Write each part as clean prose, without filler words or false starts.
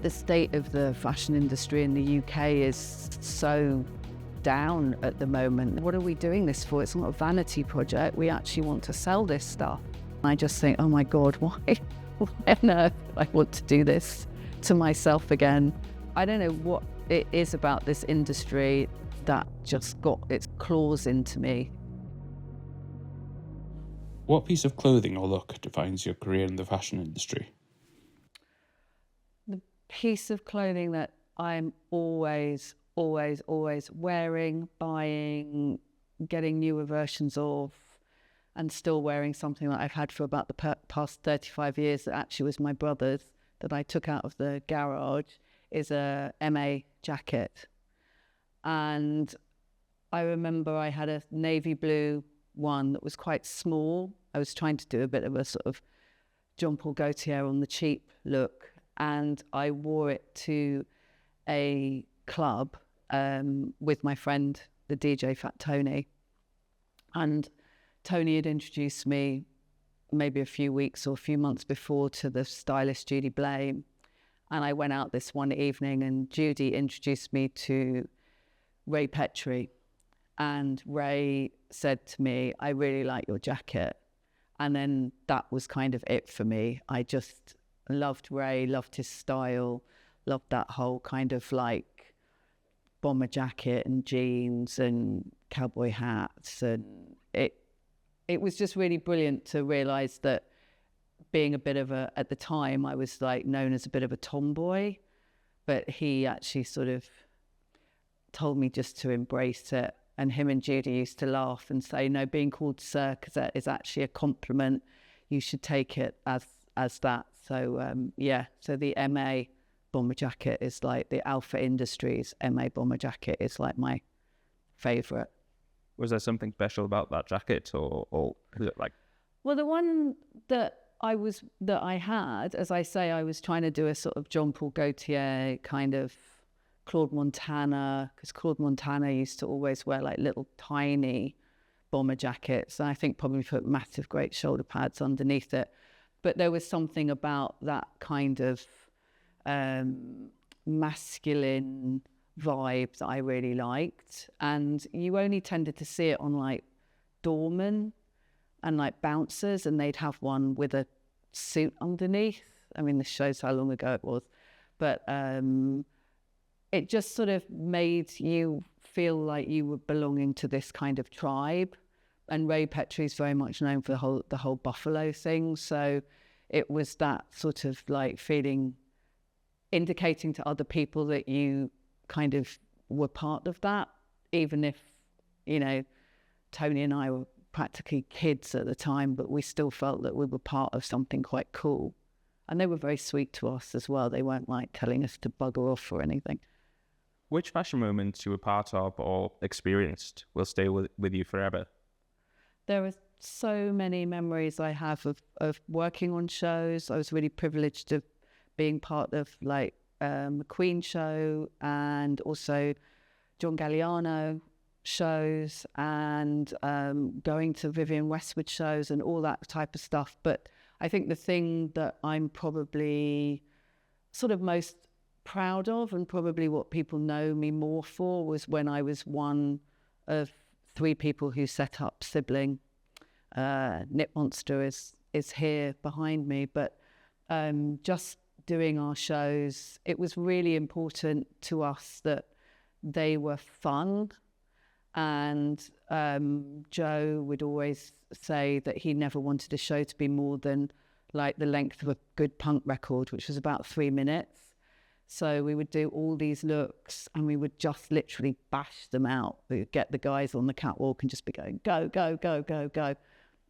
The state of the fashion industry in the UK is so down at the moment. What are we doing this for? It's not a vanity project. We actually want to sell this stuff. I just think, oh my God, why on earth do I want to do this to myself again? I don't know what it is about this industry that just got its claws into me. What piece of clothing or look defines your career in the fashion industry? The piece of clothing that I'm always wearing, buying, getting newer versions of, and still wearing something that I've had for about the past 35 years that actually was my brother's, that I took out of the garage, is a MA jacket. And I remember I had a navy blue one that was quite small. I was trying to do a bit of a sort of Jean Paul Gaultier on the cheap look, and I wore it to a club with my friend, the DJ Fat Tony. And Tony had introduced me maybe a few weeks or a few months before to the stylist Judy Blame. And I went out this one evening and Judy introduced me to Ray Petri. And Ray said to me, I really like your jacket. And then that was kind of it for me. I just loved Ray, loved his style, loved that whole kind of like bomber jacket and jeans and cowboy hats. And it was just really brilliant to realise that being a bit of a, at the time, I was like known as a bit of a tomboy, but he actually sort of told me just to embrace it. And him and Judy used to laugh and say, no, being called Sir Cozette is actually a compliment. You should take it as that. So, so the MA bomber jacket is like the Alpha Industries MA bomber jacket is like my favourite. Was there something special about that jacket or was it like? Well, the one that I had, as I say, I was trying to do a sort of Jean Paul Gaultier kind of Claude Montana, because Claude Montana used to always wear like little tiny bomber jackets. And I think probably put massive great shoulder pads underneath it. But there was something about that kind of masculine vibe that I really liked. And you only tended to see it on like doormen and like bouncers, and they'd have one with a suit underneath. I mean, this shows how long ago it was. But it just sort of made you feel like you were belonging to this kind of tribe. And Ray Petri is very much known for the whole buffalo thing. So it was that sort of like feeling, indicating to other people that you kind of were part of that, even if, you know, Tony and I were practically kids at the time, but we still felt that we were part of something quite cool. And they were very sweet to us as well. They weren't like telling us to bugger off or anything. Which fashion moments you were part of or experienced will stay with you forever? There are so many memories I have of working on shows. I was really privileged of being part of like McQueen show and also John Galliano shows and going to Vivienne Westwood shows and all that type of stuff. But I think the thing that I'm probably sort of most proud of and probably what people know me more for was when I was one of 3 people who set up Sibling. Knit Monster is here behind me, but just doing our shows, it was really important to us that they were fun. And Joe would always say that he never wanted a show to be more than like the length of a good punk record, which was about 3 minutes. So we would do all these looks and we would just literally bash them out. We would get the guys on the catwalk and just be going, go, go, go, go, go.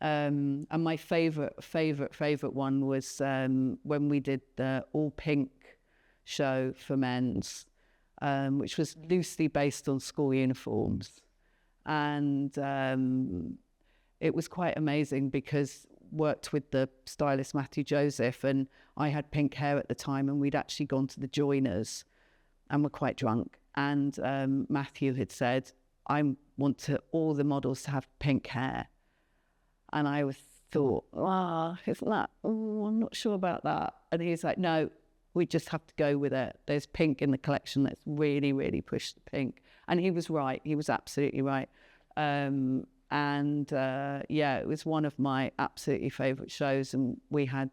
And my favourite one was when we did the all pink show for men's, which was loosely based on school uniforms. And it was quite amazing because worked with the stylist Matthew Joseph, and I had pink hair at the time, and we'd actually gone to the joiners and were quite drunk. And Matthew had said, I want all the models to have pink hair. And I thought, isn't that, I'm not sure about that. And he's like, no, We just have to go with it. There's pink in the collection. Let's really, really push the pink. And he was right. He was absolutely right. Yeah, it was one of my absolutely favourite shows. And we had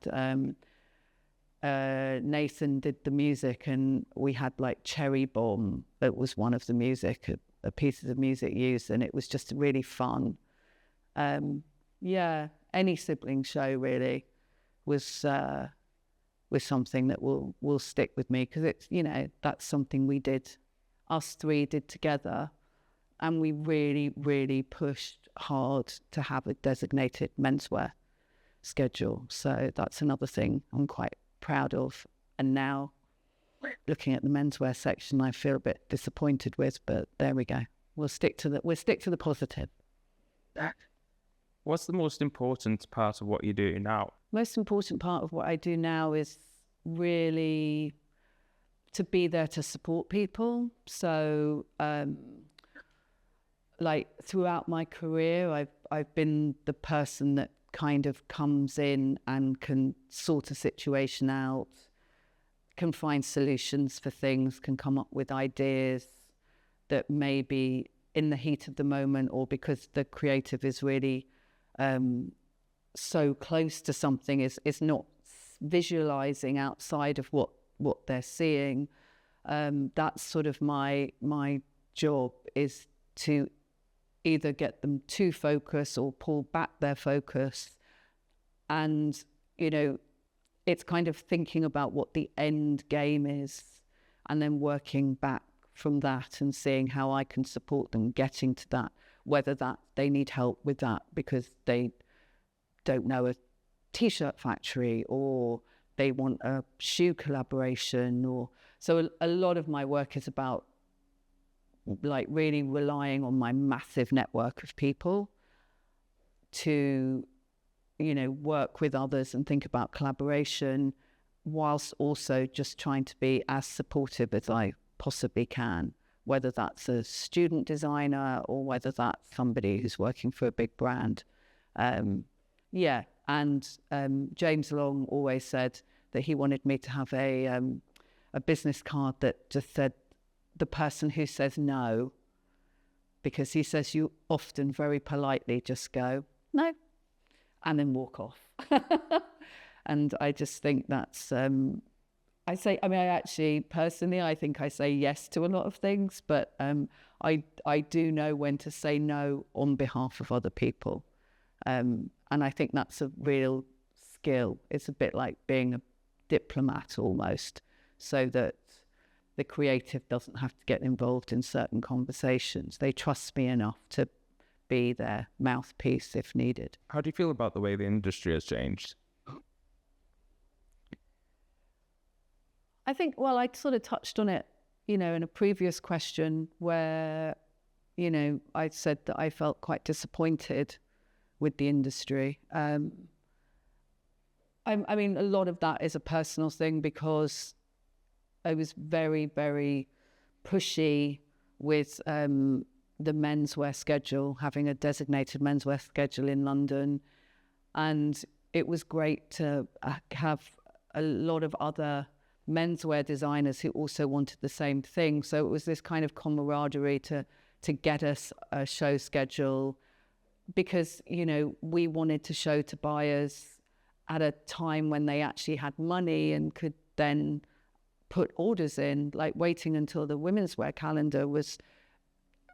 Nathan did the music, and we had like Cherry Bomb. That was one of the music, a pieces of music used, and it was just really fun. Yeah, any sibling show really was something that will stick with me, because it's, you know, that's something us three did together, and we really, really pushed hard to have a designated menswear schedule. So that's another thing I'm quite proud of. And now, looking at the menswear section, I feel a bit disappointed with, but there we go. We'll stick to the positive. What's the most important part of what you do now? Most important part of what I do now is really to be there to support people. So, like throughout my career, I've been the person that kind of comes in and can sort a situation out, can find solutions for things, can come up with ideas that maybe in the heat of the moment, or because the creative is really so close to something, is not visualizing outside of what they're seeing. That's sort of my job, is to either get them to focus or pull back their focus. And, you know, it's kind of thinking about what the end game is, and then working back from that and seeing how I can support them getting to that, whether that they need help with that because they don't know a t-shirt factory, or they want a shoe collaboration, or so a lot of my work is about like really relying on my massive network of people to, you know, work with others and think about collaboration, whilst also just trying to be as supportive as I possibly can, whether that's a student designer or whether that's somebody who's working for a big brand. Yeah, and James Long always said that he wanted me to have a business card that just said, the person who says no, because he says you often very politely just go, no, and then walk off. And I just think that's, I actually, personally, I think I say yes to a lot of things, but I do know when to say no on behalf of other people. And I think that's a real skill. It's a bit like being a diplomat almost, so that the creative doesn't have to get involved in certain conversations. They trust me enough to be their mouthpiece if needed. How do you feel about the way the industry has changed? I think, well, I sort of touched on it, you know, in a previous question where, you know, I said that I felt quite disappointed with the industry. I mean, a lot of that is a personal thing, because I was very, very pushy with the menswear schedule, having a designated menswear schedule in London. And it was great to have a lot of other menswear designers who also wanted the same thing. So it was this kind of camaraderie to get us a show schedule, because, you know, we wanted to show to buyers at a time when they actually had money and could then put orders in. Like waiting until the women's wear calendar was,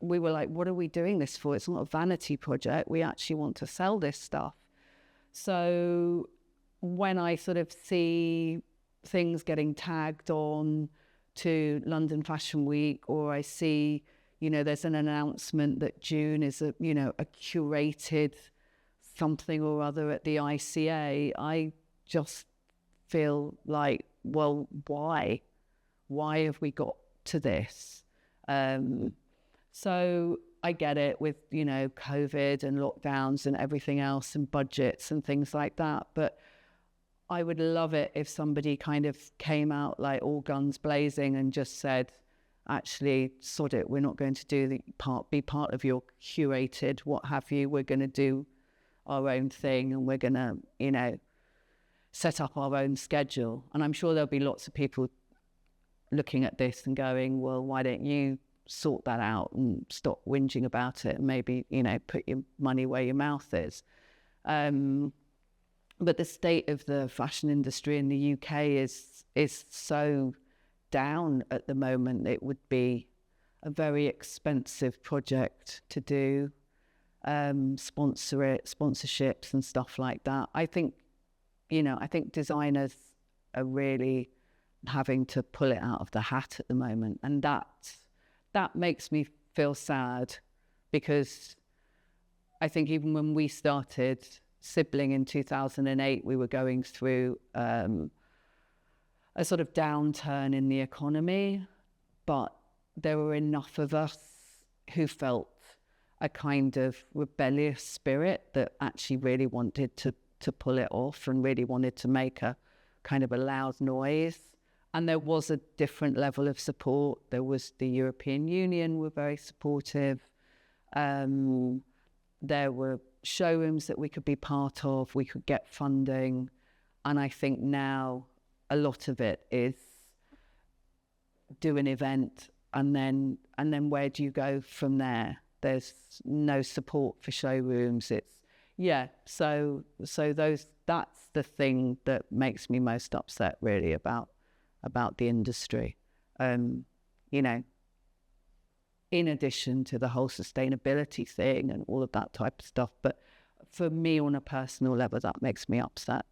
we were like, what are we doing this for? It's not a vanity project. We actually want to sell this stuff. So when I sort of see things getting tagged on to London Fashion Week, or I see, you know, there's an announcement that June is a curated something or other at the ICA, I just feel like, well, why have we got to this? So I get it with, you know, COVID and lockdowns and everything else and budgets and things like that, but I would love it if somebody kind of came out like all guns blazing and just said, actually, sod it, we're not going to be part of your curated what have you. We're going to do our own thing, and we're going to, you know, set up our own schedule. And I'm sure there'll be lots of people looking at this and going, well, why don't you sort that out and stop whinging about it and maybe, you know, put your money where your mouth is. But the state of the fashion industry in the UK is so down at the moment. It would be a very expensive project to do, sponsorships and stuff like that. I think designers are really having to pull it out of the hat at the moment, and that makes me feel sad, because I think even when we started Sibling in 2008, we were going through a sort of downturn in the economy, but there were enough of us who felt a kind of rebellious spirit that actually really wanted to pull it off and really wanted to make a kind of a loud noise. And there was a different level of support. There was the European Union were very supportive. There were showrooms that we could be part of. We could get funding. And I think now a lot of it is do an event and then where do you go from there? There's no support for showrooms. So that's the thing that makes me most upset really about the industry. You know, in addition to the whole sustainability thing and all of that type of stuff. But for me, on a personal level, that makes me upset.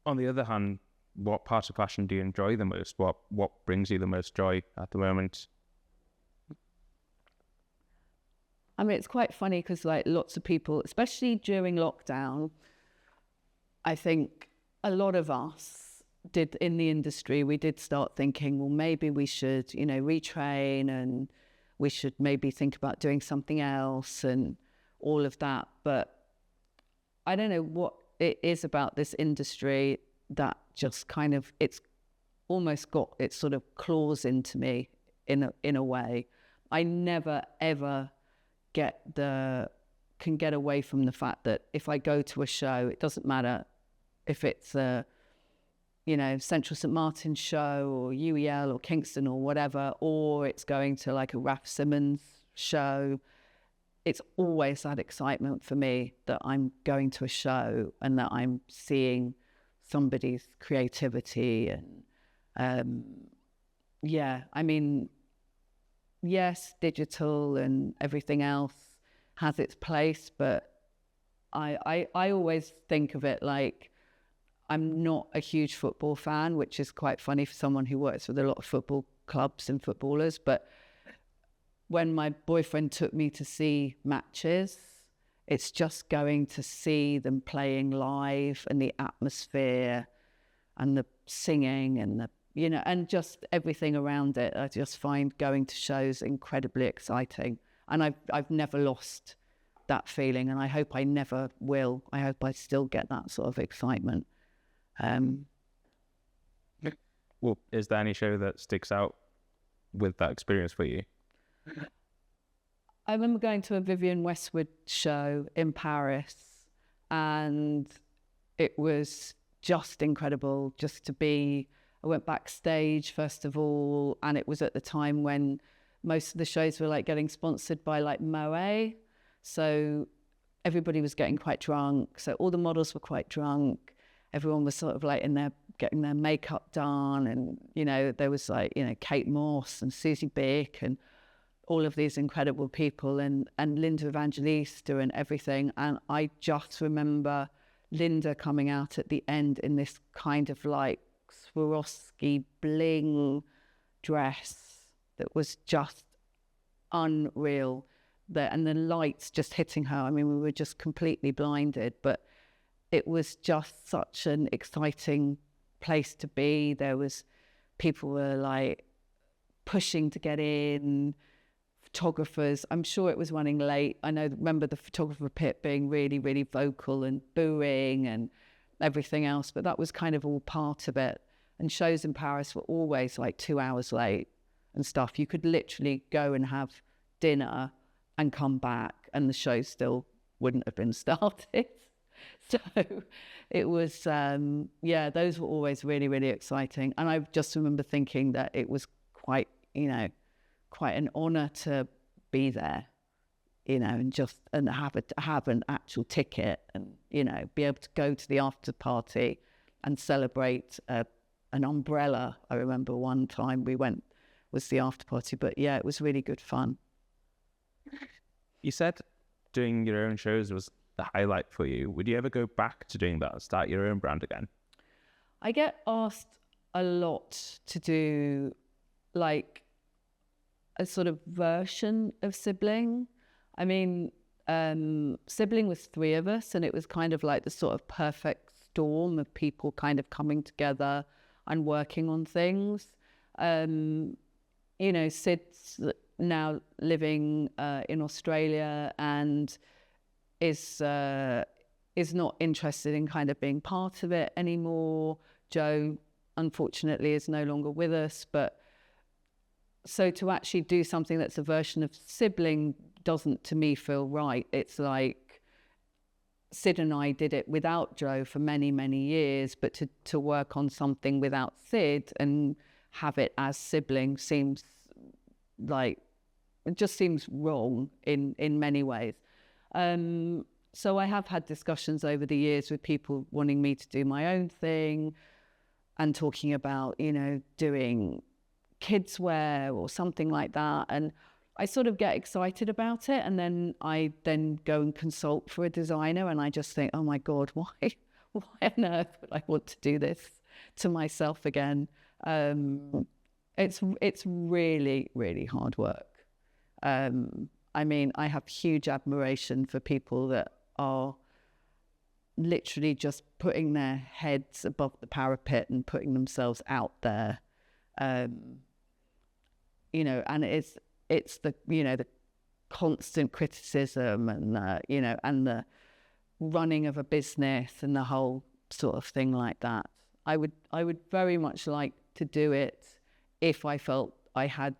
On the other hand, what part of fashion do you enjoy the most? What brings you the most joy at the moment? I mean, it's quite funny because like lots of people, especially during lockdown, I think a lot of us did in the industry, we did start thinking, well, maybe we should, you know, retrain and we should maybe think about doing something else and all of that. But I don't know what it is about this industry that just kind of, it's almost got its sort of claws into me in a way. I never, ever can get away from the fact that if I go to a show, it doesn't matter if it's a, you know, Central St. Martin's show or UEL or Kingston or whatever, or it's going to like a Raf Simons show. It's always that excitement for me that I'm going to a show and that I'm seeing somebody's creativity and I mean, yes, digital and everything else has its place, but I always think of it like I'm not a huge football fan, which is quite funny for someone who works with a lot of football clubs and footballers. But when my boyfriend took me to see matches, it's just going to see them playing live and the atmosphere and the singing and the, you know, and just everything around it. I just find going to shows incredibly exciting. And I've never lost that feeling, and I hope I never will. I hope I still get that sort of excitement. Well, is there any show that sticks out with that experience for you? I remember going to a Vivienne Westwood show in Paris, and it was just incredible just to be. I went backstage first of all, and it was at the time when most of the shows were like getting sponsored by like Moët, so everybody was getting quite drunk. So all the models were quite drunk. Everyone was sort of like getting their makeup done, and you know there was like, you know, Kate Moss and Susie Bick and all of these incredible people and Linda Evangelista and everything. And I just remember Linda coming out at the end in this kind of like Swarovski bling dress that was just unreal. And the lights just hitting her. I mean, we were just completely blinded, but it was just such an exciting place to be. There was, people were like pushing to get in, photographers. I'm sure it was running late. Remember the photographer pit being really, really vocal and booing and everything else, but that was kind of all part of it. And shows in Paris were always like 2 hours late and stuff. You could literally go and have dinner and come back and the show still wouldn't have been started. So it was, those were always really, really exciting. And I just remember thinking that it was quite an honor to be there, and have an actual ticket and, be able to go to the after party and celebrate an umbrella. I remember one time we went, was the after party, but yeah, it was really good fun. You said doing your own shows was the highlight for you. Would you ever go back to doing that and start your own brand again? I get asked a lot to do like a sort of version of Sibling. I mean, Sibling was 3 of us, and it was kind of like the sort of perfect storm of people kind of coming together and working on things. Sid's now living in Australia and is not interested in kind of being part of it anymore. Joe, unfortunately, is no longer with us. But so to actually do something that's a version of Sibling doesn't, to me, feel right. It's like Sid and I did it without Joe for many, many years, but to work on something without Sid and have it as Sibling seems like, it just seems wrong in many ways. So I have had discussions over the years with people wanting me to do my own thing and talking about, doing kids wear or something like that. And I sort of get excited about it. And then I go and consult for a designer. And I just think, oh my God, why on earth would I want to do this to myself again? It's really, really hard work. I mean, I have huge admiration for people that are literally just putting their heads above the parapet and putting themselves out there. And it's the, the constant criticism and, and the running of a business and the whole sort of thing like that. I would very much like to do it if I felt I had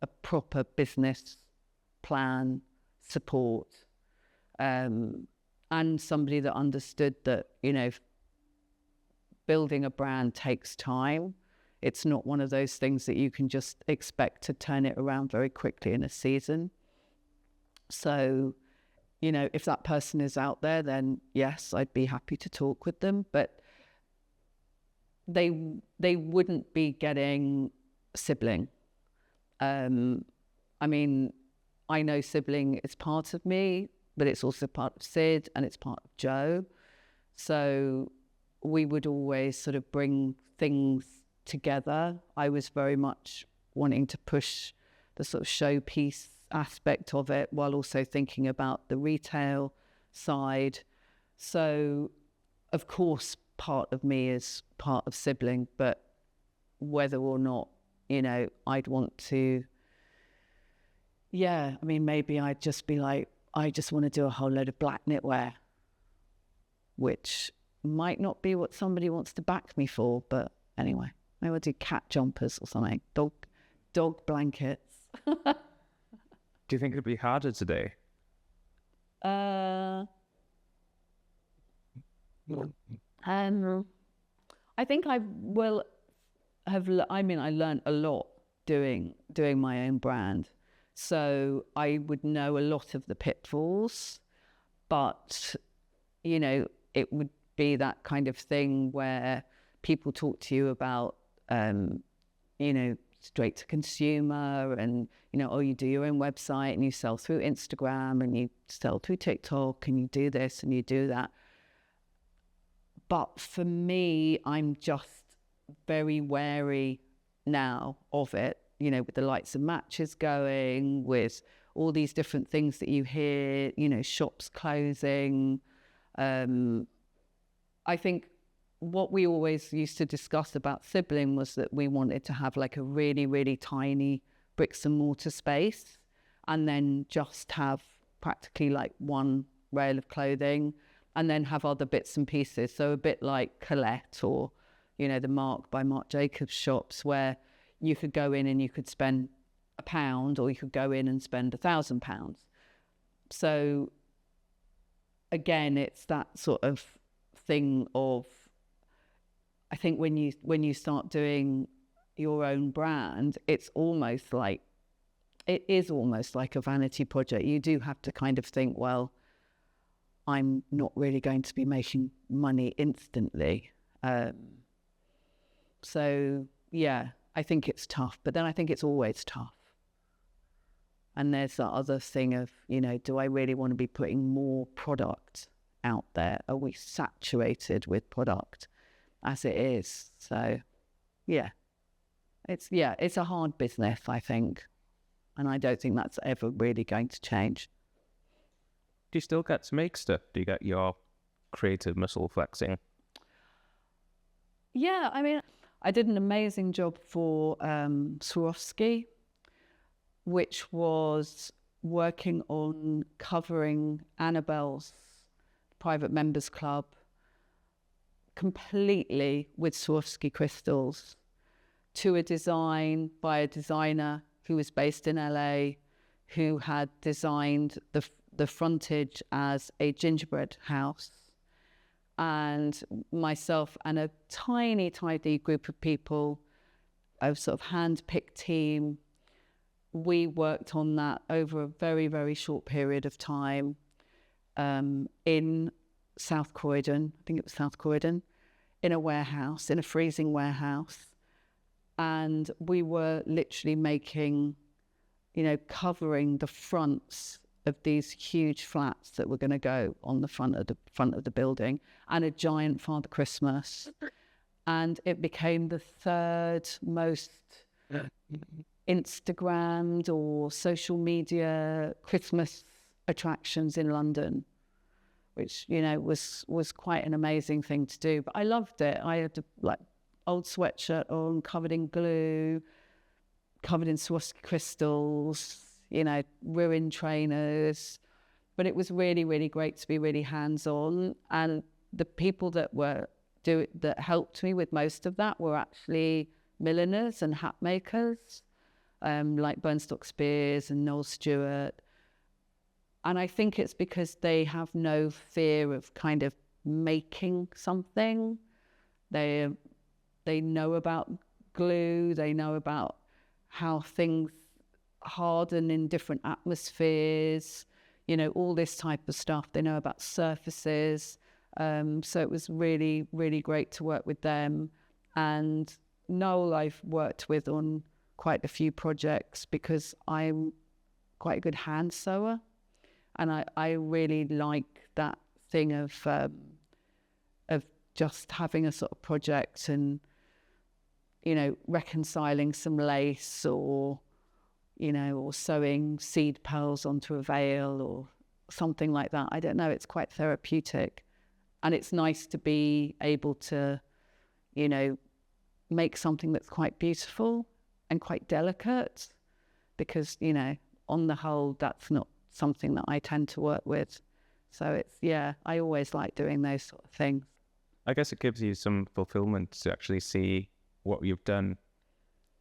a proper business plan, support, and somebody that understood that, building a brand takes time. It's not one of those things that you can just expect to turn it around very quickly in a season. So, if that person is out there, then yes, I'd be happy to talk with them, but they wouldn't be getting Sibling. I mean, I know Sibling is part of me, but it's also part of Sid and it's part of Joe. So we would always sort of bring things together. I was very much wanting to push the sort of showpiece aspect of it while also thinking about the retail side. So, of course, part of me is part of Sibling, but whether or not, I'd want to, I mean, maybe I'd just be like, I just want to do a whole load of black knitwear, which might not be what somebody wants to back me for, but anyway, maybe I'll do cat jumpers or something, dog blankets. Do you think it'd be harder today? I think I will have. I mean, I learned a lot doing my own brand, so I would know a lot of the pitfalls. But it would be that kind of thing where people talk to you about, straight to consumer, and you do your own website and you sell through Instagram and you sell through TikTok and you do this and you do that. But for me, I'm just very wary now of it, with the lights and matches going, with all these different things that you hear, shops closing. I think what we always used to discuss about Sibling was that we wanted to have like a really, really tiny bricks and mortar space and then just have practically like one rail of clothing and then have other bits and pieces. So a bit like Colette or, the Mark by Marc Jacobs shops where you could go in and you could spend £1 or you could go in and spend £1,000. So again, it's that sort of thing of, I think when you start doing your own brand, it is almost like a vanity project. You do have to kind of think, well, I'm not really going to be making money instantly. So yeah, I think it's tough, but then I think it's always tough. And there's that other thing of, do I really want to be putting more product out there? Are we saturated with product as it is? So yeah, it's a hard business, I think. And I don't think that's ever really going to change. Do you still get to make stuff? Do you get your creative muscle flexing? Yeah, I mean, I did an amazing job for Swarovski, which was working on covering Annabelle's private members club completely with Swarovski crystals, to a design by a designer who was based in LA, who had designed the frontage as a gingerbread house. And myself and a tiny group of people, a sort of hand-picked team, we worked on that over a very, very short period of time in South Croydon. I think it was South Croydon, in a warehouse, in a freezing warehouse. And we were literally making, covering the fronts of these huge flats that were going to go on the front of the building, and a giant Father Christmas. And it became the third most Instagrammed or social media Christmas attractions in London, which, was quite an amazing thing to do. But I loved it. I had old sweatshirt on, covered in glue, covered in Swarovski crystals, ruined trainers. But it was really, really great to be really hands-on. And the people that helped me with most of that were actually milliners and hat makers, like Burnstock Spears and Noel Stewart. And I think it's because they have no fear of kind of making something. They know about glue, they know about how things harden in different atmospheres, all this type of stuff. They know about surfaces. So it was really, really great to work with them. And Noel I've worked with on quite a few projects because I'm quite a good hand sewer. And I really like that thing of just having a sort of project and, reconciling some lace or sewing seed pearls onto a veil or something like that. I don't know, it's quite therapeutic. And it's nice to be able to, make something that's quite beautiful and quite delicate, because, on the whole, that's not something that I tend to work with. So I always like doing those sort of things. I guess it gives you some fulfillment to actually see what you've done.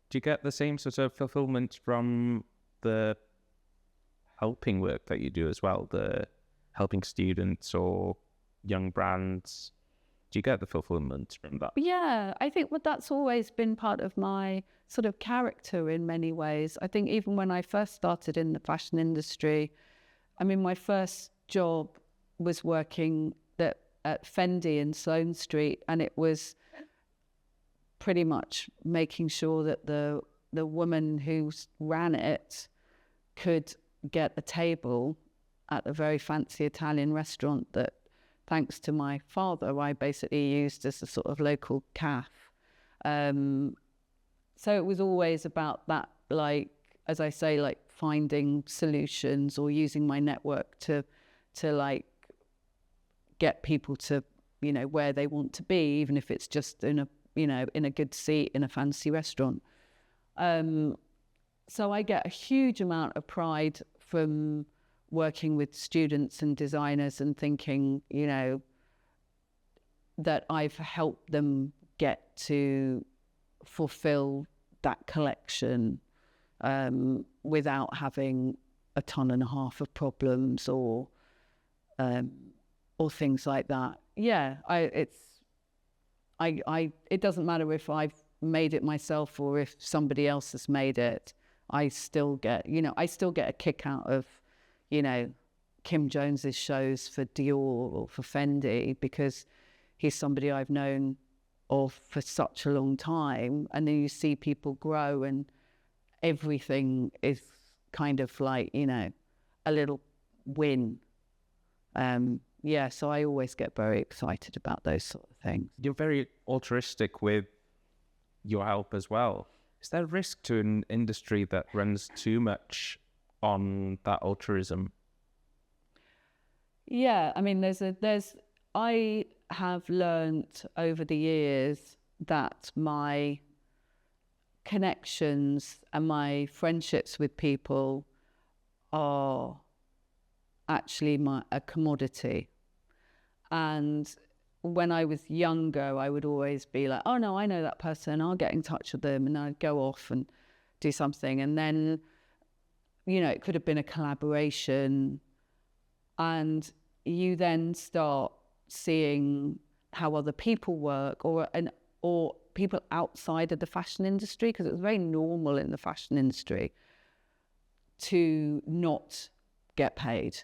Do you get the same sort of fulfillment from the helping work that you do as well, the helping students or young brands? Do you get the fulfillment from that? Yeah, I think that's always been part of my sort of character in many ways. I think even when I first started in the fashion industry, I mean, my first job was working at Fendi in Sloane Street, and it was pretty much making sure that the woman who ran it could get a table at a very fancy Italian restaurant that, thanks to my father, I basically used as a sort of local cafe. So it was always about that, like, as I say, like finding solutions or using my network to like get people to, where they want to be, even if it's just in a good seat in a fancy restaurant. So I get a huge amount of pride from working with students and designers and thinking, that I've helped them get to fulfill that collection without having a ton and a half of problems or things like that. it doesn't matter if I've made it myself or if somebody else has made it. I still get a kick out of, Kim Jones's shows for Dior or for Fendi, because he's somebody I've known of for such a long time. And then you see people grow and everything is kind of like, a little win. So I always get very excited about those sort of things. You're very altruistic with your help as well. Is there a risk to an industry that runs too much on that altruism? Yeah, I mean, I have learned over the years that my connections and my friendships with people are actually a commodity. And when I was younger, I would always be like, oh no, I know that person, I'll get in touch with them, and I'd go off and do something. And then, it could have been a collaboration, and you then start seeing how other people work, or people outside of the fashion industry, because it was very normal in the fashion industry to not get paid.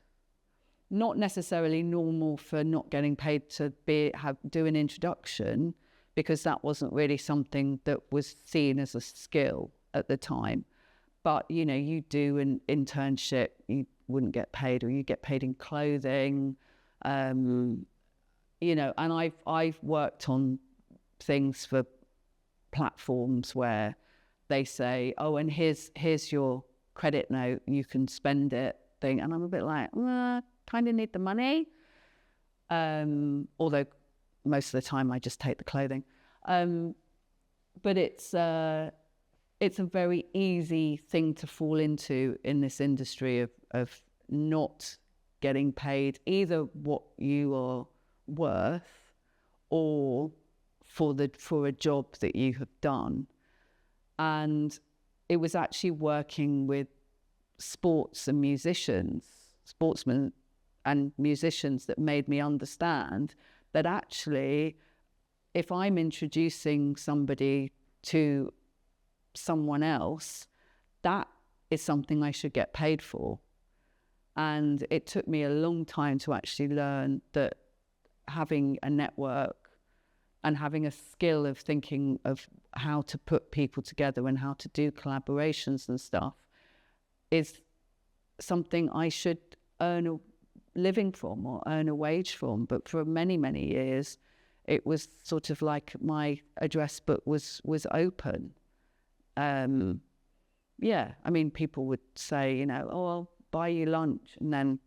Not necessarily normal for not getting paid to do an introduction, because that wasn't really something that was seen as a skill at the time. But, you do an internship, you wouldn't get paid, or you get paid in clothing, and I've worked on things for platforms where they say, oh, and here's your credit note, you can spend it, thing. And I'm a bit like, kind of need the money. Although most of the time I just take the clothing. But it's a very easy thing to fall into in this industry of not getting paid either what you are worth or for a job that you have done. And it was actually working with sportsmen and musicians that made me understand that actually, if I'm introducing somebody to someone else, that is something I should get paid for. And it took me a long time to actually learn that having a network and having a skill of thinking of how to put people together and how to do collaborations and stuff is something I should earn a living from or earn a wage from. But for many, many years, it was sort of like my address book was open. I mean, people would say, oh, I'll buy you lunch, and then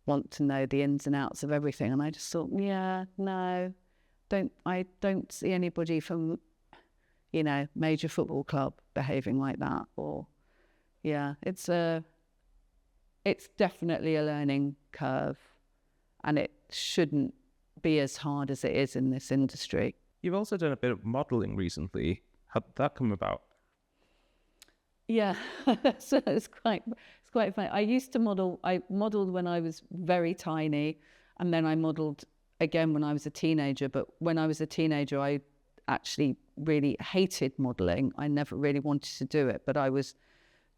want to know the ins and outs of everything. And I just thought, no, I don't see anybody from, major football club behaving like that. Or, it's definitely a learning curve, and it shouldn't be as hard as it is in this industry. You've also done a bit of modelling recently. How did that come about? Yeah, so it's quite funny. I used to model. I modelled when I was very tiny, and then I modelled again when I was a teenager. But when I was a teenager, I actually really hated modelling. I never really wanted to do it, but I was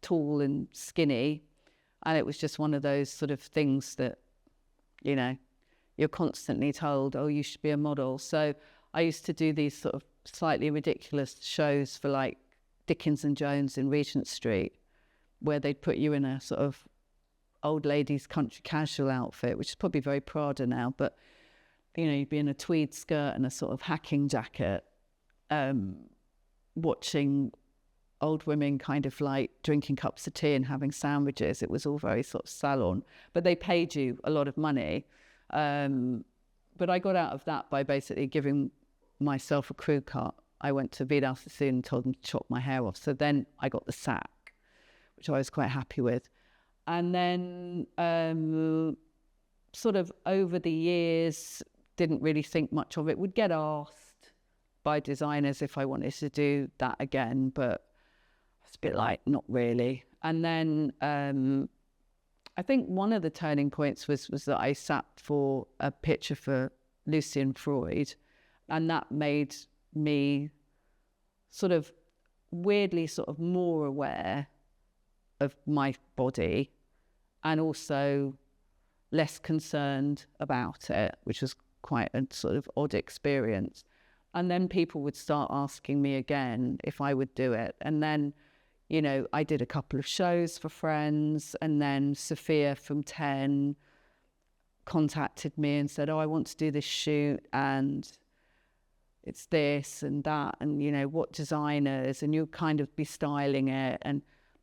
tall and skinny, and it was just one of those sort of things that, you're constantly told, oh, you should be a model. So I used to do these sort of slightly ridiculous shows for like Dickens and Jones in Regent Street, where they'd put you in a sort of old lady's country casual outfit, which is probably very Prada now, but you'd be in a tweed skirt and a sort of hacking jacket, watching old women kind of like drinking cups of tea and having sandwiches. It was all very sort of salon, but they paid you a lot of money. But I got out of that by basically giving myself a crew cut. I went to Vidal Sassoon and told them to chop my hair off. So then I got the sack, which I was quite happy with. And then sort of over the years, didn't really think much of it. Would get asked by designers if I wanted to do that again, but it's a bit like, not really. And then I think one of the turning points was that I sat for a picture for Lucian Freud, and that made me sort of weirdly sort of more aware of my body and also less concerned about it, which was quite a sort of odd experience. And then people would start asking me again if I would do it. And then, you know, I did a couple of shows for friends, and then Sophia from 10 contacted me and said, oh, I want to do this shoot, and it's this and that, and, you know, what designers, and you'll kind of be styling it, and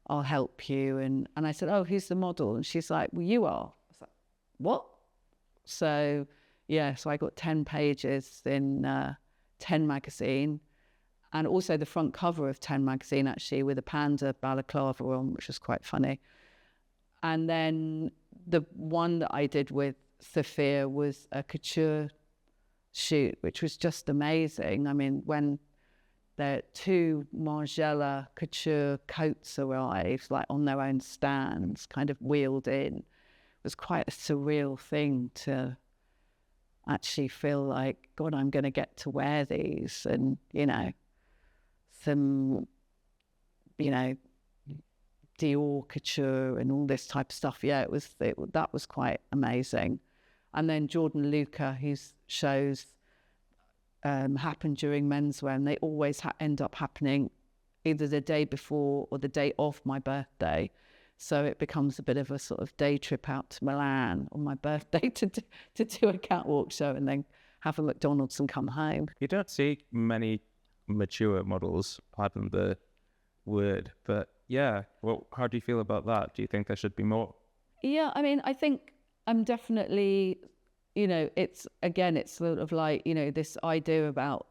I'll help you. And I said, oh, who's the model? And she's like, well, you are. I was like, what? So, yeah, so I got 10 pages in 10 magazine, and also the front cover of 10 magazine, actually, with a panda balaclava on, which was quite funny. And then the one that I did with Sophia was a couture shoot, which was just amazing. I mean, when the 2 Margiela couture coats arrived, like on their own stands, kind of wheeled in, it was quite a surreal thing to actually feel like, God, I'm going to get to wear these, and, you know, some, you know, Dior couture and all this type of stuff. Yeah, that was quite amazing. And then Jordan Luca, whose shows happen during menswear, and they always end up happening either the day before or the day of my birthday. So it becomes a bit of a sort of day trip out to Milan on my birthday to do a catwalk show and then have a McDonald's and come home. You don't see many mature models, pardon the word, but yeah, well, how do you feel about that? Do you think there should be more? Yeah, I mean, I think I'm definitely, you know, it's sort of like, you know, this idea about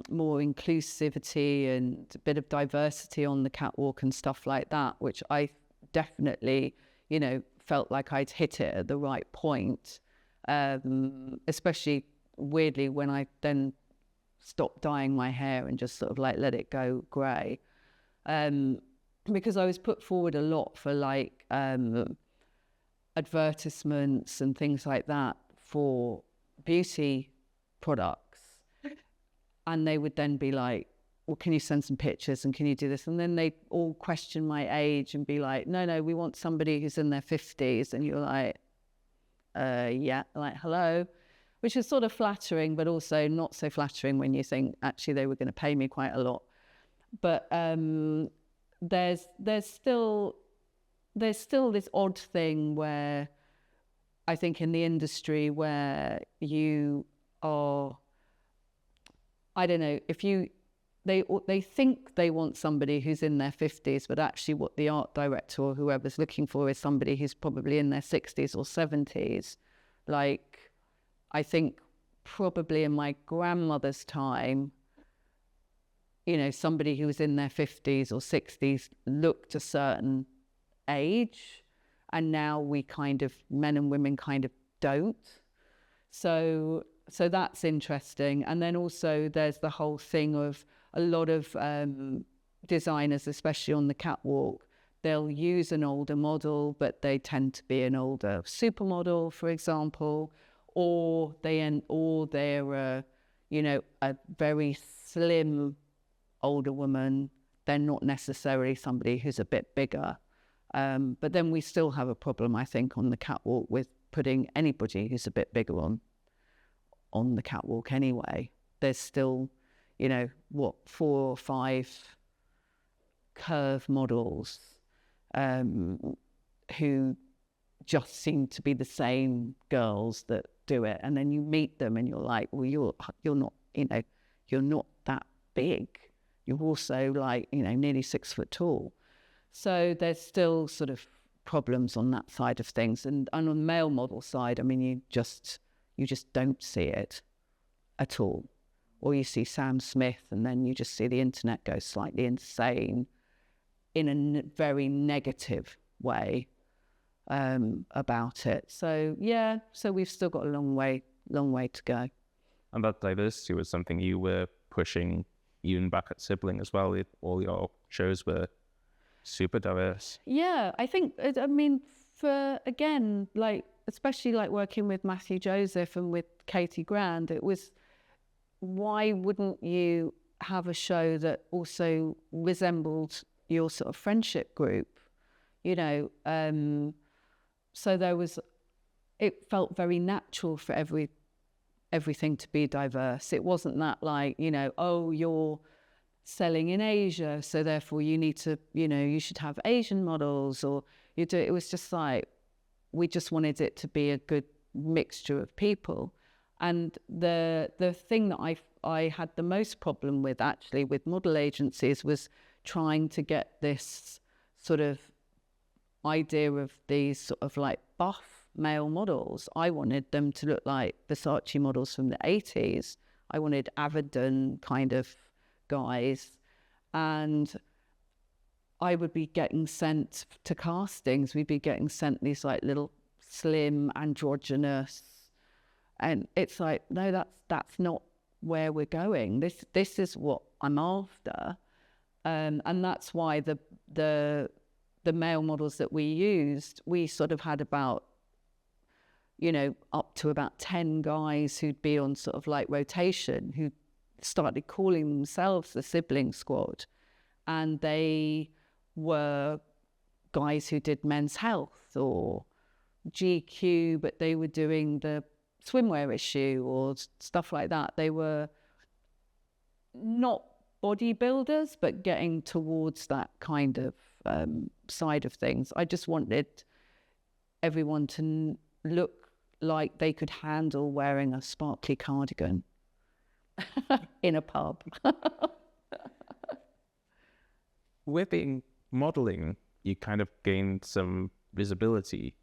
more inclusivity and a bit of diversity on the catwalk and stuff like that, which I definitely, you know, felt like I'd hit it at the right point, especially weirdly when I then stopped dyeing my hair and just sort of like let it go grey, because I was put forward a lot for like advertisements and things like that for beauty products, and they would then be like, well, can you send some pictures and can you do this? And then they all question my age and be like, no, we want somebody who's in their 50s. And you're like, yeah, like, hello, which is sort of flattering, but also not so flattering when you think actually they were going to pay me quite a lot. But there's still this odd thing where I think in the industry where you are, I don't know, if you, they think they want somebody who's in their 50s, but actually what the art director or whoever's looking for is somebody who's probably in their 60s or 70s. Like, I think probably in my grandmother's time, you know, somebody who was in their 50s or 60s looked a certain age, and now we kind of, men and women kind of don't. So that's interesting. And then also there's the whole thing of a lot of designers, especially on the catwalk, they'll use an older model, but they tend to be an older supermodel, for example, or they're you know, a very slim older woman. They're not necessarily somebody who's a bit bigger. But then we still have a problem, I think, on the catwalk with putting anybody who's a bit bigger on the catwalk anyway. There's still, you know, 4 or 5 curve models who just seem to be the same girls that do it. And then you meet them and you're like, well, you're not, you know, you're not that big. You're also like, you know, nearly 6 foot tall. So there's still sort of problems on that side of things. And on the male model side, I mean, you just don't see it at all. Or you see Sam Smith and then you just see the internet go slightly insane in a very negative way about it. So yeah, so we've still got a long way to go. And that diversity was something you were pushing even back at Sibling as well. All your shows were super diverse. Yeah, I think, I mean, for, again, like especially like working with Matthew Joseph and with Katie Grand, it was, why wouldn't you have a show that also resembled your sort of friendship group, you know? So there was, it felt very natural for everything to be diverse. It wasn't that like, you know, oh, you're selling in Asia, so therefore you need to, you know, you should have Asian models, or you do. It was just like, we just wanted it to be a good mixture of people. And the thing that I had the most problem with, actually, with model agencies was trying to get this sort of idea of these sort of like buff male models. I wanted them to look like Versace models from the 80s. I wanted Avedon kind of guys. And I would be getting sent to castings. We'd be getting sent these like little slim, androgynous, and it's like, no, that's not where we're going. This is what I'm after, and that's why the male models that we used, we sort of had about, you know, up to about 10 guys who'd be on sort of like rotation, who started calling themselves the Sibling Squad, and they were guys who did Men's Health or GQ, but they were doing the swimwear issue or stuff like that. They were not bodybuilders, but getting towards that kind of side of things. I just wanted everyone to look like they could handle wearing a sparkly cardigan in a pub. With modeling, you kind of gained some visibility.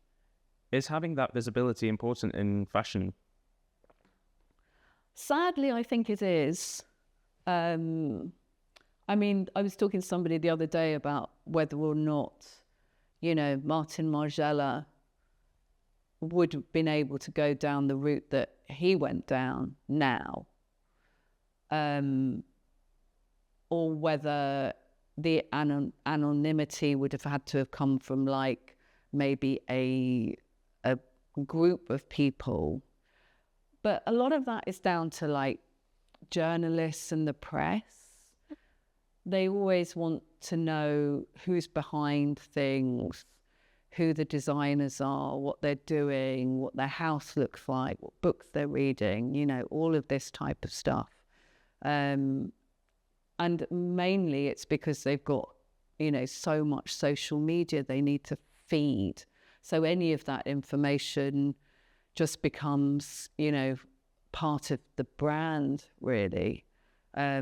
Is having that visibility important in fashion? Sadly, I think it is. I mean, I was talking to somebody the other day about whether or not, you know, Martin Margiela would have been able to go down the route that he went down now, or whether the anonymity would have had to have come from like maybe a group of people. But a lot of that is down to like journalists and the press. They always want to know who's behind things, who the designers are, what they're doing, what their house looks like, what books they're reading, you know, all of this type of stuff. And mainly it's because they've got, you know, so much social media they need to feed. So any of that information just becomes, you know, part of the brand, really. I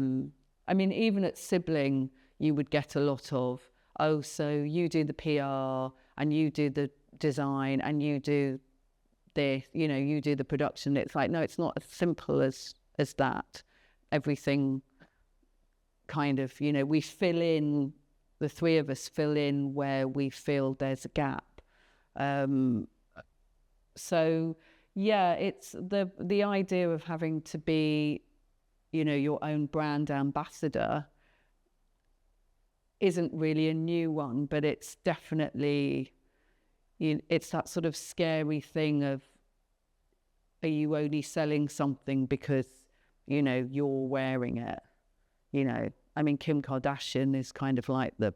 mean, even at Sibling, you would get a lot of, oh, so you do the PR and you do the design and you do this, you know, you do the production. It's like, no, it's not as simple as that. Everything kind of, you know, we fill in, the three of us fill in where we feel there's a gap. So yeah, it's the idea of having to be, you know, your own brand ambassador isn't really a new one, but it's definitely, you know, it's that sort of scary thing of, are you only selling something because, you know, you're wearing it? You know, I mean, Kim Kardashian is kind of like the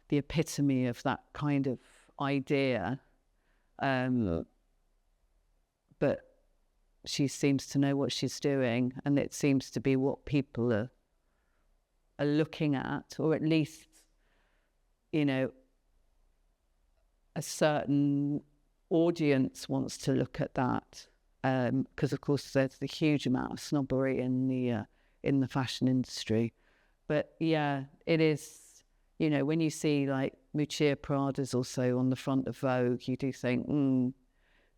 epitome of that kind of idea. But she seems to know what she's doing, and it seems to be what people are looking at, or at least, you know, a certain audience wants to look at that. Because of course there's a huge amount of snobbery in the fashion industry. But yeah, it is, you know, when you see like Lucia Prada's also on the front of Vogue, you do think,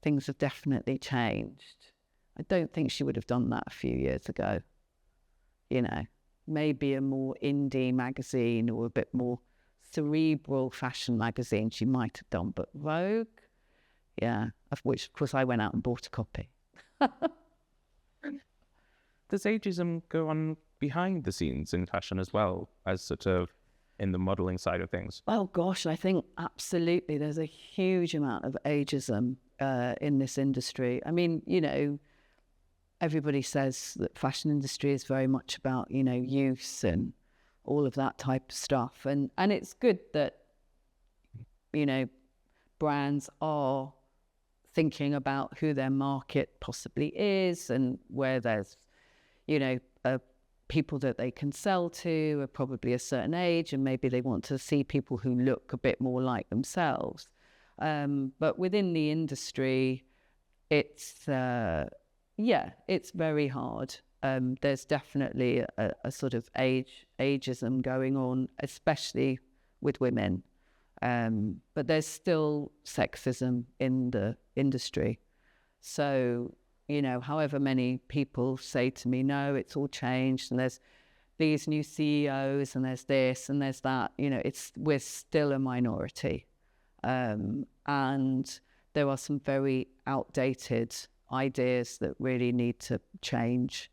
things have definitely changed. I don't think she would have done that a few years ago. You know, maybe a more indie magazine or a bit more cerebral fashion magazine she might have done, but Vogue, yeah, of which of course I went out and bought a copy. Does ageism go on behind the scenes in fashion as well, as sort of in the modeling side of things? Oh gosh, I think absolutely. There's a huge amount of ageism in this industry. I mean, everybody says that fashion industry is very much about, youth and all of that type of stuff. And it's good that, brands are thinking about who their market possibly is and where there's, people that they can sell to are probably a certain age, and maybe they want to see people who look a bit more like themselves. But within the industry, it's very hard. There's definitely a sort of ageism going on, especially with women. But there's still sexism in the industry. So, however many people say to me, no, it's all changed and there's these new CEOs and there's this and there's that, we're still a minority. And there are some very outdated ideas that really need to change.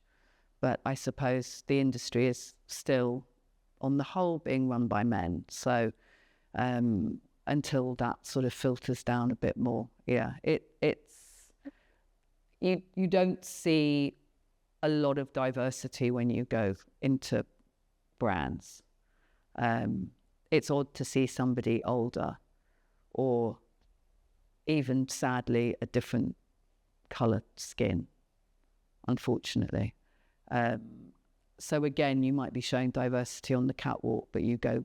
But I suppose the industry is still, on the whole, being run by men. So until that sort of filters down a bit more, you don't see a lot of diversity when you go into brands. It's odd to see somebody older or even, sadly, a different coloured skin, unfortunately. So again, you might be showing diversity on the catwalk, but you go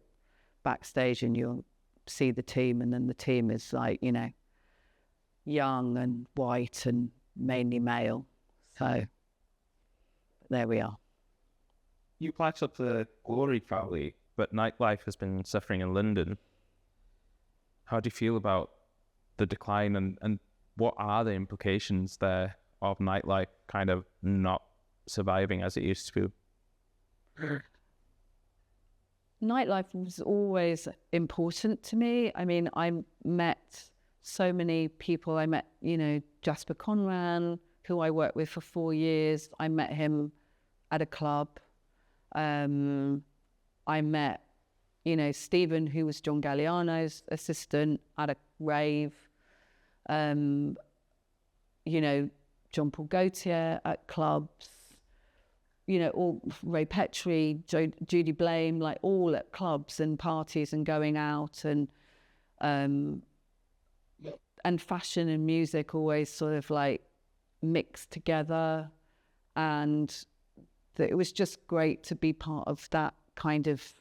backstage and you'll see the team, and then the team is like, young and white and mainly male. So there we are. You patched up the Glory family, but Nightlife has been suffering in London. How do you feel about the decline, and what are the implications there of Nightlife kind of not surviving as it used to? Nightlife was always important to me. I mean, I met so many people. I met, Jasper Conran, who I worked with for 4 years. I met him at a club. I met, Stephen, who was John Galliano's assistant, at a rave. John Paul Gaultier at clubs. All Ray Petri, Judy Blame, like all at clubs and parties and going out, and fashion and music always sort of like mixed together, and it was just great to be part of that kind of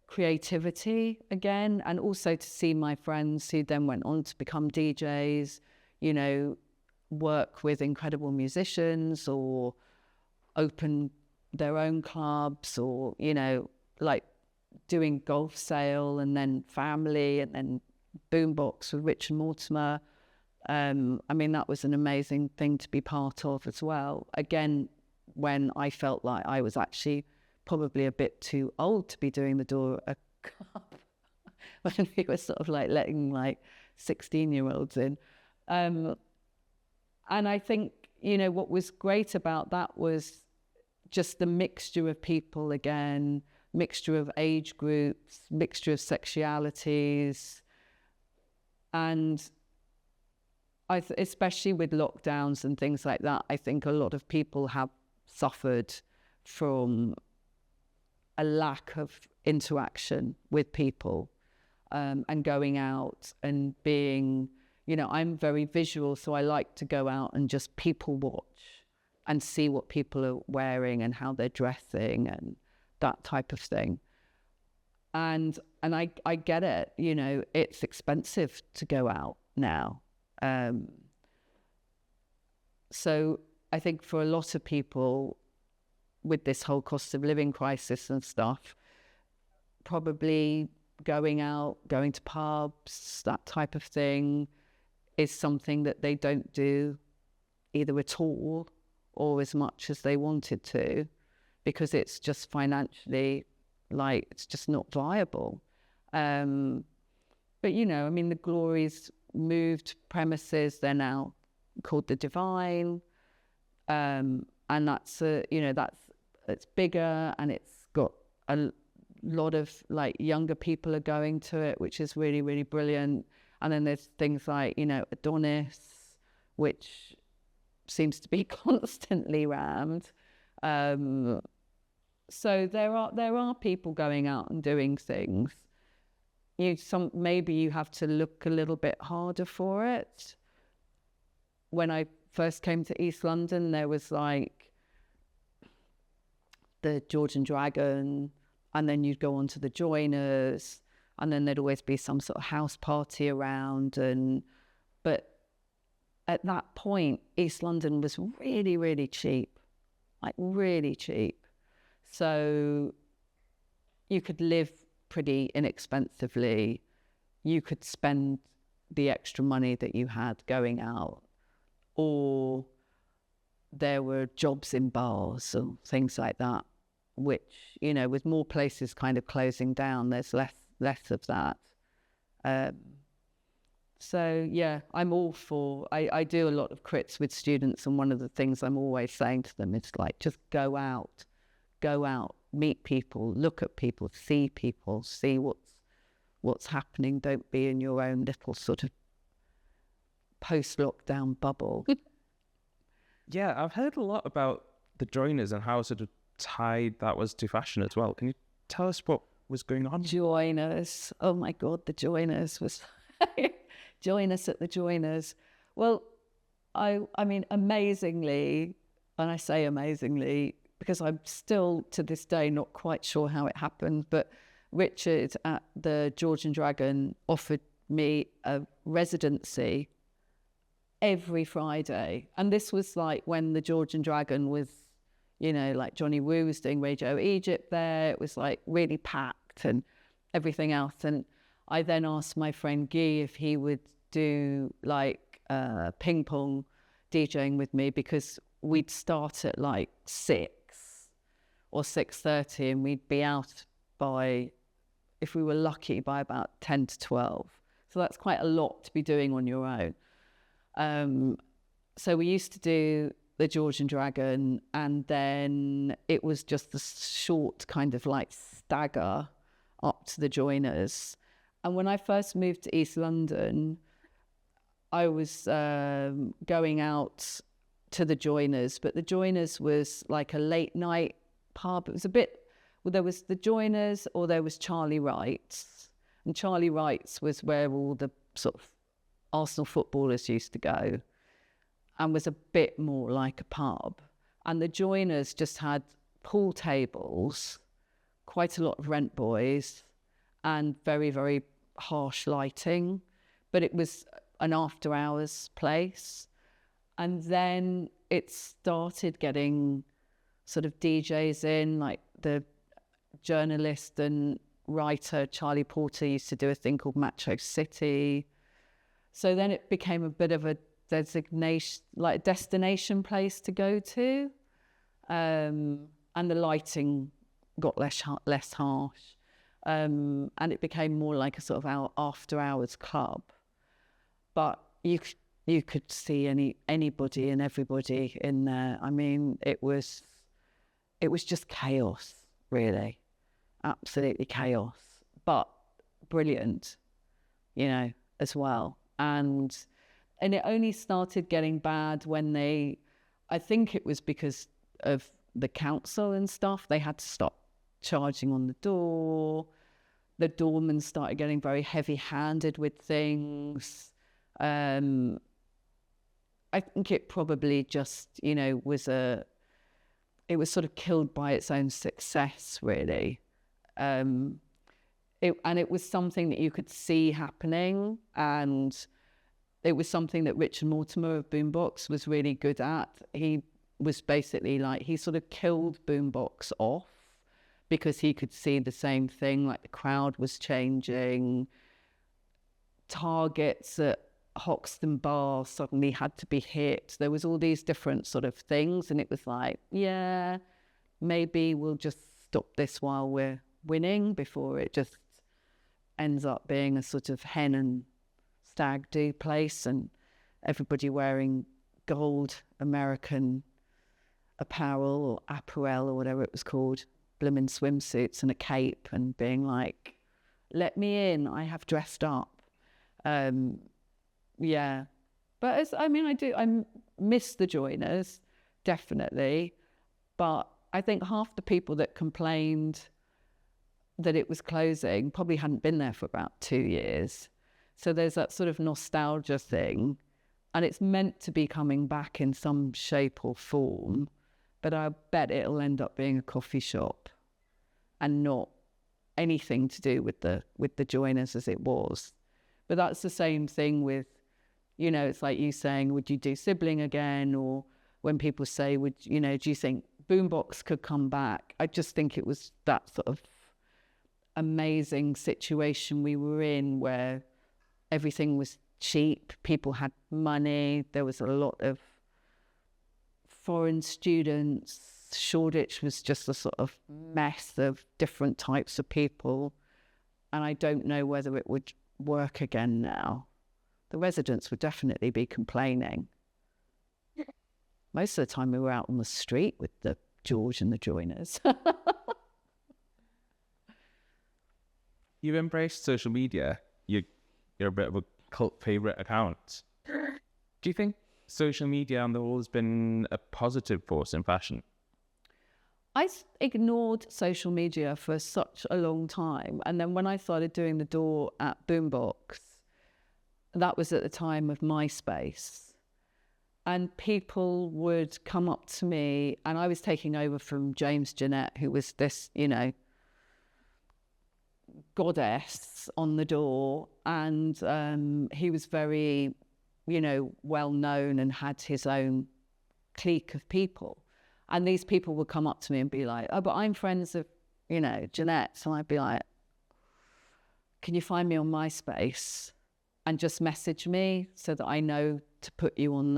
creativity again, and also to see my friends who then went on to become DJs, work with incredible musicians or open their own clubs, or like doing Golf Sale and then Family and then Boombox with Richard Mortimer. I mean, that was an amazing thing to be part of as well. Again, when I felt like I was actually probably a bit too old to be doing the door a club, when we were sort of like letting like 16-year-olds in. And I think, what was great about that was just the mixture of people again, mixture of age groups, mixture of sexualities. And especially with lockdowns and things like that, I think a lot of people have suffered from a lack of interaction with people, and going out and being, I'm very visual, so I like to go out and just people watch and see what people are wearing and how they're dressing and that type of thing. And I get it, it's expensive to go out now. So I think for a lot of people with this whole cost of living crisis and stuff, probably going out, going to pubs, that type of thing is something that they don't do either at all or as much as they wanted to, because it's just financially, like, it's just not viable. But, I mean, the Glory's moved premises, they're now called the Divine. And that's, it's bigger, and it's got lot of like younger people are going to it, which is really, really brilliant. And then there's things like, you know, Adonis, which seems to be constantly rammed. So there are people going out and doing things. Maybe you have to look a little bit harder for it. When I first came to East London, there was like the George and Dragon, and then you'd go on to the Joiners, and then there'd always be some sort of house party around. But at that point, East London was really, really cheap, like really cheap. So you could live pretty inexpensively. You could spend the extra money that you had going out, or there were jobs in bars and things like that, which, you know, with more places kind of closing down, there's less of that. So yeah, I'm all for, I do a lot of crits with students, and one of the things I'm always saying to them is like, just go out, meet people, look at people, see what's happening. Don't be in your own little sort of post-lockdown bubble. Yeah, I've heard a lot about the Joiners and how sort of tied that was to fashion as well. Can you tell us what was going on? Joiners, oh my God, the Joiners was join us at the Joiners. Well, I mean, amazingly, and I say amazingly because I'm still to this day not quite sure how it happened, but Richard at the George and Dragon offered me a residency every Friday. And this was like when the George and Dragon was, you know, like Johnny Woo was doing Radio Egypt there. It was like really packed and everything else. And I then asked my friend Guy if he would do like ping pong DJing with me, because we'd start at like 6 or 6:30 and we'd be out by, if we were lucky, by about 10 to 12. So that's quite a lot to be doing on your own. So we used to do the George and Dragon, and then it was just the short kind of like stagger up to the Joiners. And when I first moved to East London, I was going out to the Joiners, but the Joiners was like a late night pub. It was a bit, well, there was the Joiners or there was Charlie Wright's. And Charlie Wright's was where all the sort of Arsenal footballers used to go, and was a bit more like a pub. And the Joiners just had pool tables, quite a lot of rent boys, and very, very harsh lighting. But it was an after hours place. And then it started getting sort of DJs in, like the journalist and writer Charlie Porter used to do a thing called Macho City. So then it became a bit of a designation, like a destination place to go to. And the lighting got less harsh. And it became more like a sort of after hours club. But you could see anybody and everybody in there. I mean, it was just chaos, really. Absolutely chaos, but brilliant, you know, as well. And it only started getting bad when I think it was because of the council and stuff, they had to stop charging on the door. The doorman started getting very heavy-handed with things. I think it probably just, you know, it was sort of killed by its own success, really. It was something that you could see happening, and it was something that Richard Mortimer of Boombox was really good at. He was basically like, he sort of killed Boombox off because he could see the same thing, like the crowd was changing. Targets at Hoxton Bar suddenly had to be hit. There was all these different sort of things, and it was like, yeah, maybe we'll just stop this while we're winning before it just ends up being a sort of hen and stag do place and everybody wearing gold American apparel or apparel or whatever it was called. blooming swimsuits and a cape and being like, let me in, I have dressed up. Yeah. But I miss the joiners, definitely. But I think half the people that complained that it was closing probably hadn't been there for about 2 years. So there's that sort of nostalgia thing, and it's meant to be coming back in some shape or form, but I bet it'll end up being a coffee shop and not anything to do with the joiners as it was. But that's the same thing with, you know, it's like you saying, would you do sibling again? Or when people say, do you think Boombox could come back? I just think it was that sort of amazing situation we were in where everything was cheap, people had money, there was a lot of foreign students, Shoreditch was just a sort of mess of different types of people, and I don't know whether it would work again now. The residents would definitely be complaining. Most of the time we were out on the street with the George and the joiners. You've embraced social media. You're a bit of a cult favorite account. Do you think social media on the whole has been a positive force in fashion? I ignored social media for such a long time. And then when I started doing the door at Boombox, that was at the time of MySpace. And people would come up to me, and I was taking over from James Jeanette, who was this, goddess on the door. And he was very, well known and had his own clique of people. And these people would come up to me and be like, oh, but I'm friends of, Jeanette. So I'd be like, can you find me on MySpace and just message me so that I know to put you on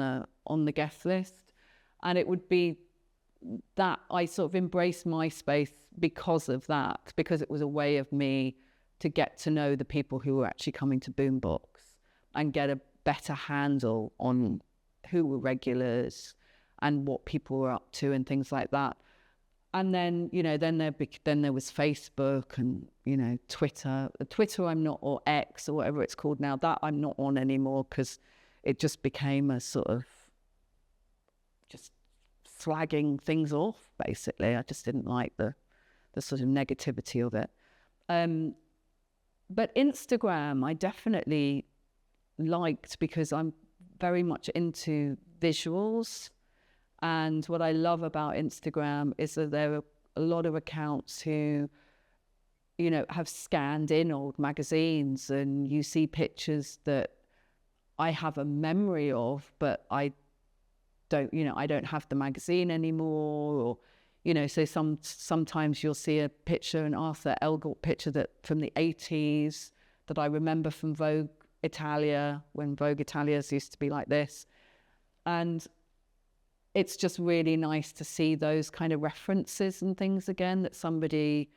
the guest list? And it would be that I sort of embraced MySpace because of that, because it was a way of me to get to know the people who were actually coming to Boombox and get a better handle on who were regulars and what people were up to and things like that. And then, then there was Facebook and, Twitter. Twitter I'm not, or X or whatever it's called now, that I'm not on anymore because it just became a sort of just slagging things off, basically. I just didn't like the sort of negativity of it. But Instagram I definitely liked because I'm very much into visuals. And what I love about Instagram is that there are a lot of accounts who, have scanned in old magazines, and you see pictures that I have a memory of, but I don't have the magazine anymore. Or, so sometimes you'll see a picture, an Arthur Elgort picture from the 80s that I remember from Vogue Italia, when Vogue Italias used to be like this. And it's just really nice to see those kind of references and things again, that somebody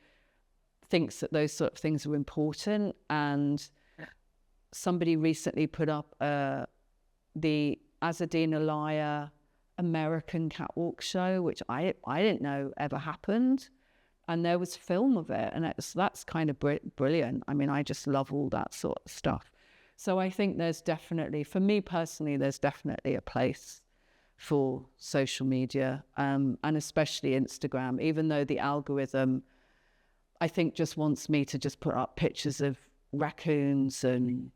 thinks that those sort of things are important. And somebody recently put up the Azadine Alaya American catwalk show, which I didn't know ever happened. And there was film of it. And that's kind of brilliant. I mean, I just love all that sort of stuff. So I think there's definitely, for me personally, there's definitely a place for social media, and especially Instagram, even though the algorithm, I think, just wants me to just put up pictures of raccoons. And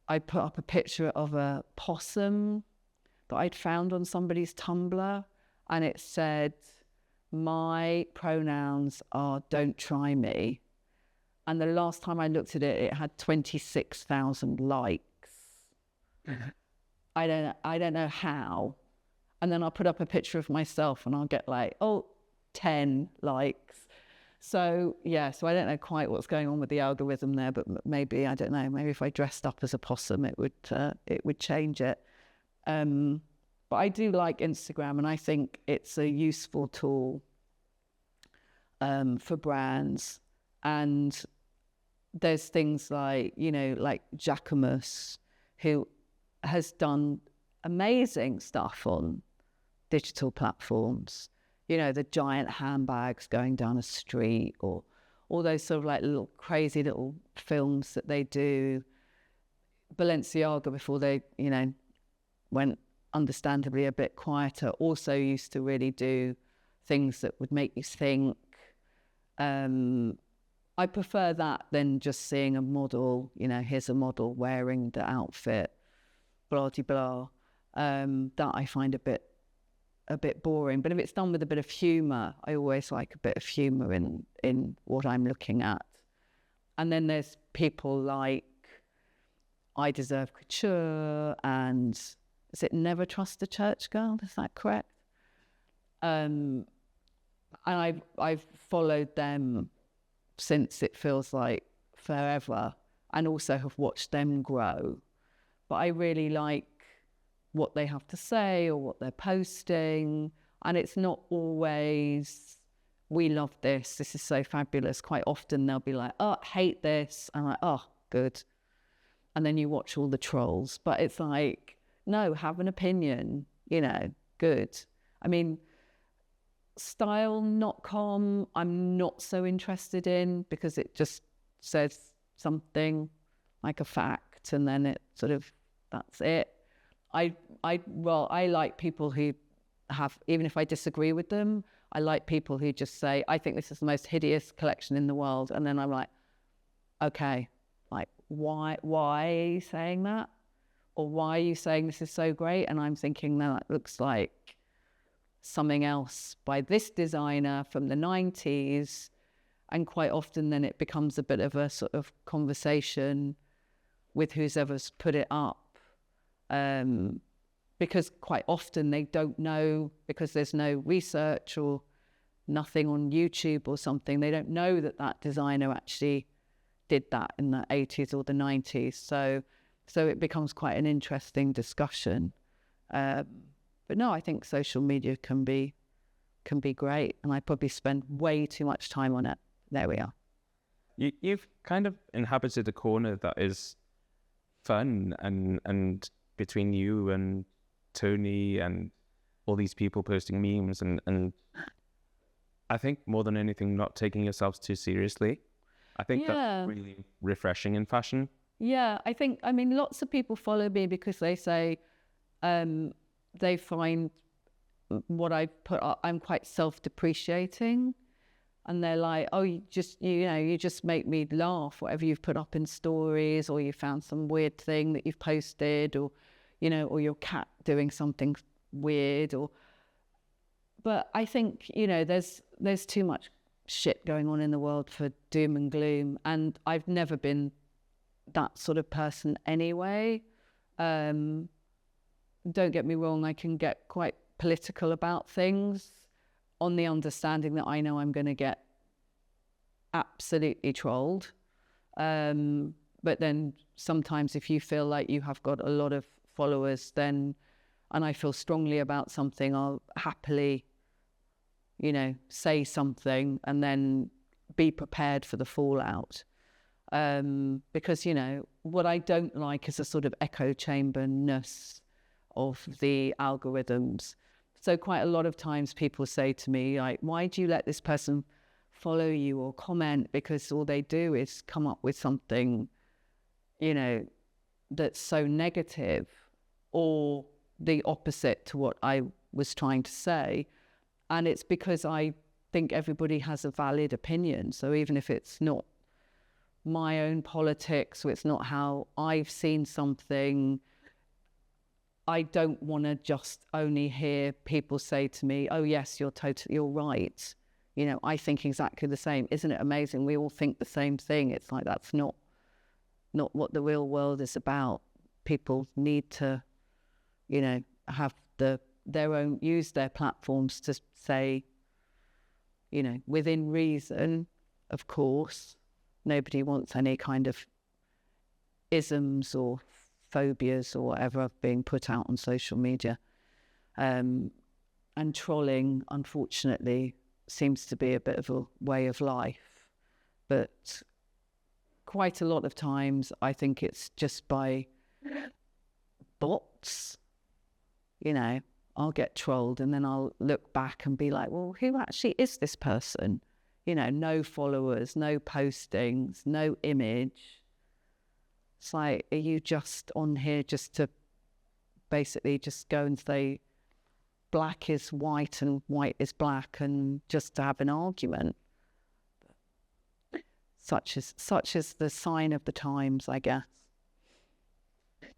I put up a picture of a possum that I'd found on somebody's Tumblr, and it said, my pronouns are don't try me. And the last time I looked at it, it had 26,000 likes. I don't know how. And then I'll put up a picture of myself and I'll get 10 likes. So so I don't know quite what's going on with the algorithm there, but maybe, I don't know, maybe if I dressed up as a possum, it would change it. But I do like Instagram, and I think it's a useful tool for brands. And there's things like, like Jacquemus, who has done amazing stuff on digital platforms. you know, the giant handbags going down a street, or all those sort of like little crazy little films that they do. Balenciaga, before they, you know, went understandably a bit quieter, also used to really do things that would make you think. I prefer that than just seeing a model, you know, here's a model wearing the outfit, blah, de blah. That I find a bit boring. But if it's done with a bit of humour, I always like a bit of humour in what I'm looking at. And then there's people like I Deserve Couture and is it Never Trust a Church Girl? Is that correct? And I've followed them since it feels like forever, and also have watched them grow. But I really like what they have to say or what they're posting, and it's not always, we love this is so fabulous. Quite often they'll be like, oh, I hate this. I'm like, oh, good. And then you watch all the trolls, but it's like, no, have an opinion, you know, good. I mean, style.com I'm not so interested in, because it just says something like a fact and then it sort of, that's it. I like people who have, even if I disagree with them, I like people who just say, I think this is the most hideous collection in the world. And then I'm like, okay, like, why are you saying that? Or why are you saying this is so great? And I'm thinking, no, that looks like something else by this designer from the 90s. And quite often then it becomes a bit of a sort of conversation with whoever's put it up. Because quite often they don't know, because there's no research or nothing on YouTube or something, they don't know that that designer actually did that in the 80s or the 90s. So it becomes quite an interesting discussion. But no, I think social media can be great, and I probably spend way too much time on it. There we are. You've kind of inhabited a corner that is fun and between you and Tony and all these people posting memes and I think more than anything, not taking yourselves too seriously. I think that's really refreshing in fashion. Yeah, I mean, lots of people follow me because they say they find what I put up, I'm quite self-depreciating. And they're like, oh, you just make me laugh, whatever you've put up in stories, or you found some weird thing that you've posted, or, you know, or your cat doing something weird, but I think, you know, there's too much shit going on in the world for doom and gloom. And I've never been that sort of person anyway. Don't get me wrong, I can get quite political about things, on the understanding that I know I'm going to get absolutely trolled. But then sometimes if you feel like you have got a lot of followers, then, and I feel strongly about something, I'll happily, you know, say something and then be prepared for the fallout. Because, you know, what I don't like is a sort of echo chamber-ness of the algorithms. So quite a lot of times people say to me, like, why do you let this person follow you or comment? Because all they do is come up with something, you know, that's so negative or the opposite to what I was trying to say. And it's because I think everybody has a valid opinion. So even if it's not my own politics, or it's not how I've seen something, I don't want to just only hear people say to me, oh yes, you're right. You know, I think exactly the same. Isn't it amazing? We all think the same thing. It's like, that's not what the real world is about. People need to, you know, have use their platforms to say, you know, within reason, of course. Nobody wants any kind of isms or phobias or whatever being put out on social media. And trolling, unfortunately, seems to be a bit of a way of life. But quite a lot of times, I think it's just by bots. You know, I'll get trolled, and then I'll look back and be like, well, who actually is this person? You know, no followers, no postings, no image. It's like, are you just on here just to basically just go and say black is white and white is black, and just to have an argument? Such is the sign of the times, I guess.